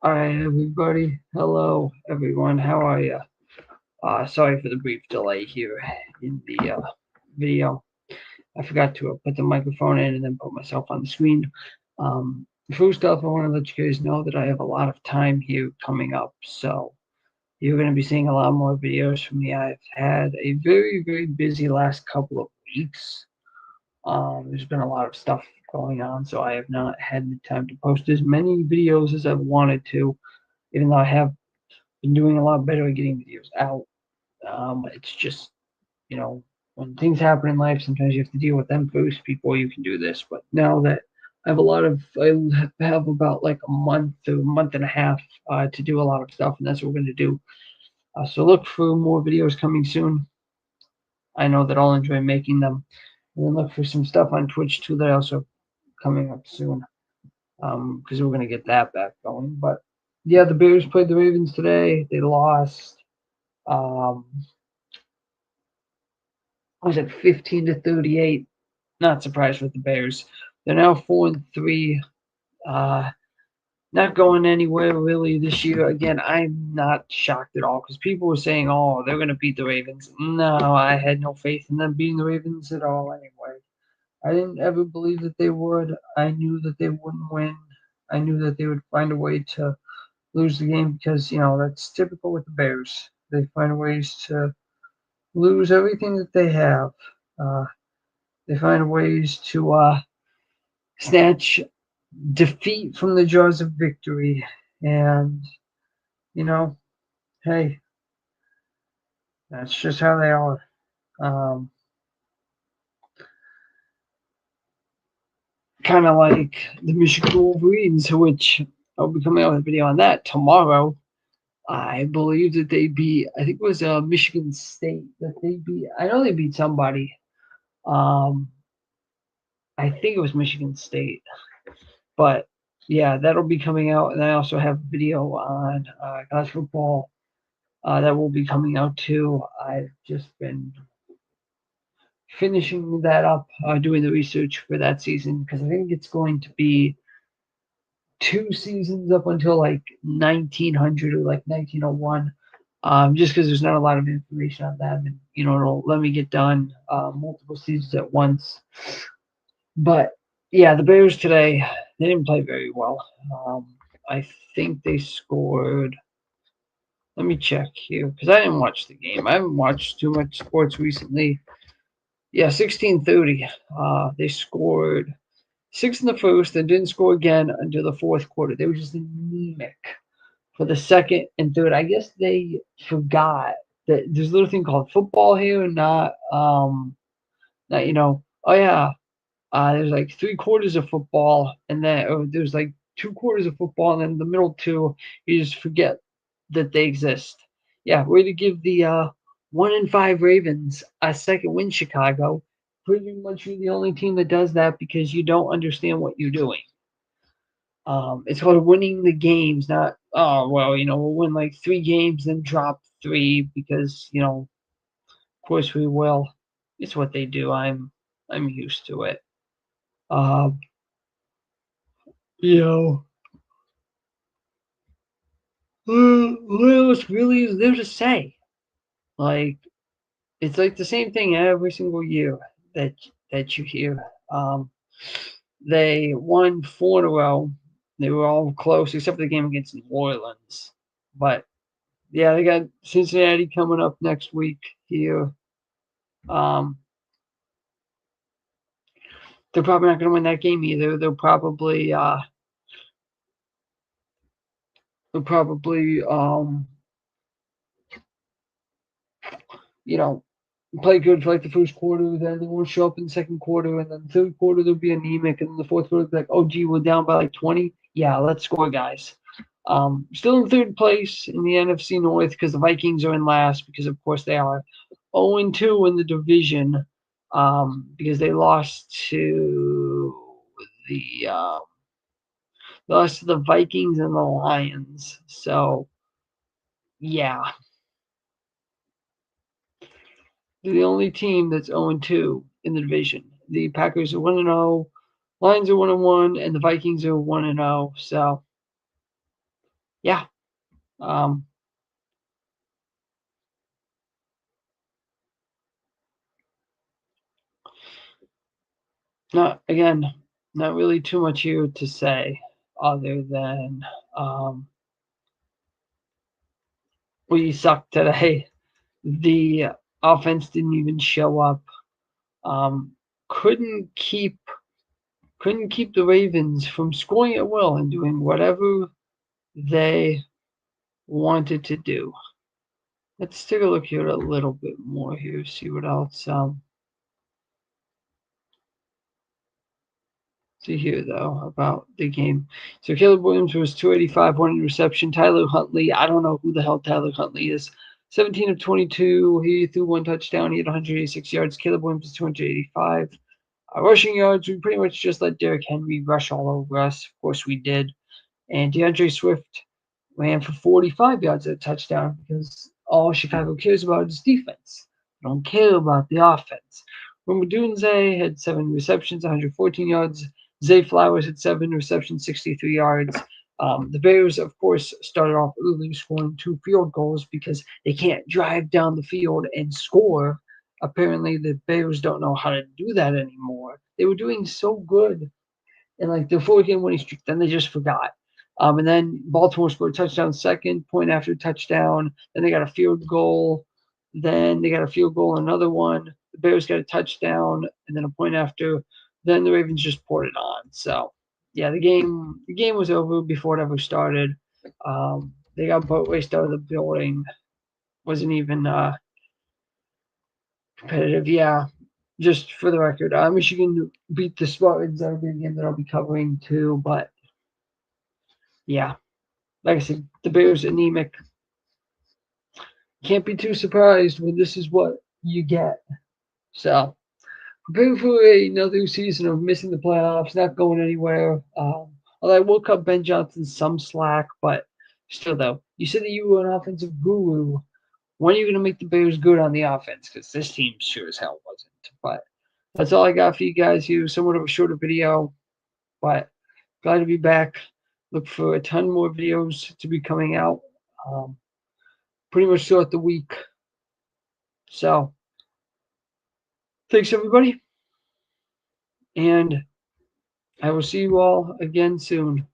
Hi, everybody. Hello, everyone. How are you? Sorry for the brief delay here in the video. I forgot to put the microphone in and then put myself on the screen. First off, I want to let you guys know that I have a lot of time here coming up, so you're going to be seeing a lot more videos from me. I've had a very, very busy last couple of weeks. There's been a lot of stuff going on, so I have not had the time to post as many videos as I've wanted to, even though I have been doing a lot better at getting videos out. It's just, you know, when things happen in life, sometimes you have to deal with them first before you can do this. But now that I have about like a month to a month and a half to do a lot of stuff, and that's what we're going to do. So look for more videos coming soon. I know that I'll enjoy making them. And then look for some stuff on Twitch too that also coming up soon. Because we're going to get that back going. But yeah, the Bears played the Ravens today. They lost. Um, was it 15-38? Not surprised with the Bears. They're now 4-3. Uh, not going anywhere really this year. Again, I'm not shocked at all because people were saying, "Oh, they're going to beat the Ravens." No, I had no faith in them beating the Ravens at all. Anyway, I didn't ever believe that they would. I knew that they wouldn't win. I knew that they would find a way to lose the game because that's typical with the Bears. They find ways to lose everything that they have. Uh, they find ways to snatch defeat from the jaws of victory. And, you know, hey, that's just how they are. Um, kind of like the Michigan Wolverines, which I'll be coming out with a video on that tomorrow. I believe that they beat, I think it was Michigan State that they beat. I know they beat somebody. Um, I think it was Michigan State. But yeah, that'll be coming out. And I also have a video on college football that will be coming out too. I've just been finishing that up, doing the research for that season because I think it's going to be 2 seasons up until like 1900 or like 1901. Just because there's not a lot of information on them, and it'll let me get done multiple seasons at once. But yeah, the Bears today, they didn't play very well. I think they scored. Let me check here because I didn't watch the game. I haven't watched too much sports recently. Yeah, 16:30. They scored six in the first and didn't score again until the fourth quarter. They were just anemic for the second and third. I guess they forgot that there's a little thing called football here, and not oh yeah, there's like 3 quarters of football, and then there's like 2 quarters of football, and then the middle two, you just forget that they exist. Yeah, way to give the 1-5 Ravens a second win, Chicago. Pretty much you're the only team that does that because you don't understand what you're doing. It's called winning the games, not oh well, we'll win like 3 games, then drop three because of course we will. It's what they do. I'm used to it. Um, you know, what else really is there to say? Like it's like the same thing every single year that you hear. Um, they won 4 in a row. They were all close except for the game against New Orleans. But yeah, they got Cincinnati coming up next week here. Um, they're probably not going to win that game either. They'll probably you know play good for like the first quarter, then they won't show up in the second quarter, and then the third quarter they'll be anemic, and then the fourth quarter they'll be like, oh gee, we're down by like 20. Yeah, let's score, guys. Still in third place in the NFC North because the Vikings are in last because of course they are 0-2 in the division because they lost to the Vikings and the Lions. So yeah, they're the only team that's 0-2 in the division. The Packers are 1-0, Lions are 1-1, and the Vikings are 1-0. So yeah. Not really too much here to say other than we sucked today. The offense didn't even show up. Um, couldn't keep the Ravens from scoring at will and doing whatever they wanted to do. Let's take a look here a little bit more here, see what else. See here though about the game. So Caleb Williams was 285, one interception. Tyler Huntley, I don't know who the hell Tyler Huntley is. 17 of 22. He threw one touchdown. He had 186 yards. Caleb Williams is 285. Rushing yards, we pretty much just let Derrick Henry rush all over us. Of course, we did. And DeAndre Swift ran for 45 yards at a touchdown because all Chicago cares about is defense. They don't care about the offense. Rome Odunze had 7 receptions, 114 yards. Zay Flowers had 7 receptions, 63 yards. The Bears, of course, started off early, scoring 2 field goals because they can't drive down the field and score. Apparently, the Bears don't know how to do that anymore. They were doing so good in like the 4-game winning streak, then they just forgot. And then Baltimore scored a touchdown second, point after touchdown. Then they got a field goal. Then they got a field goal, another one. The Bears got a touchdown, and then a point after. Then the Ravens just poured it on. So, yeah, the game was over before it ever started. They got boat raced out of the building. Wasn't even competitive. Yeah, just for the record, Michigan beat the Spartans. That'll be a game that I'll be covering too. But yeah, like I said, the Bears anemic. Can't be too surprised when this is what you get. So prepare for another season of missing the playoffs, not going anywhere. Although I will cut Ben Johnson some slack, but still though, you said that you were an offensive guru. When are you going to make the Bears good on the offense? Because this team sure as hell wasn't. But that's all I got for you guys here. Somewhat of a shorter video, but glad to be back. Look for a ton more videos to be coming out pretty much throughout the week. So, thanks everybody, and I will see you all again soon.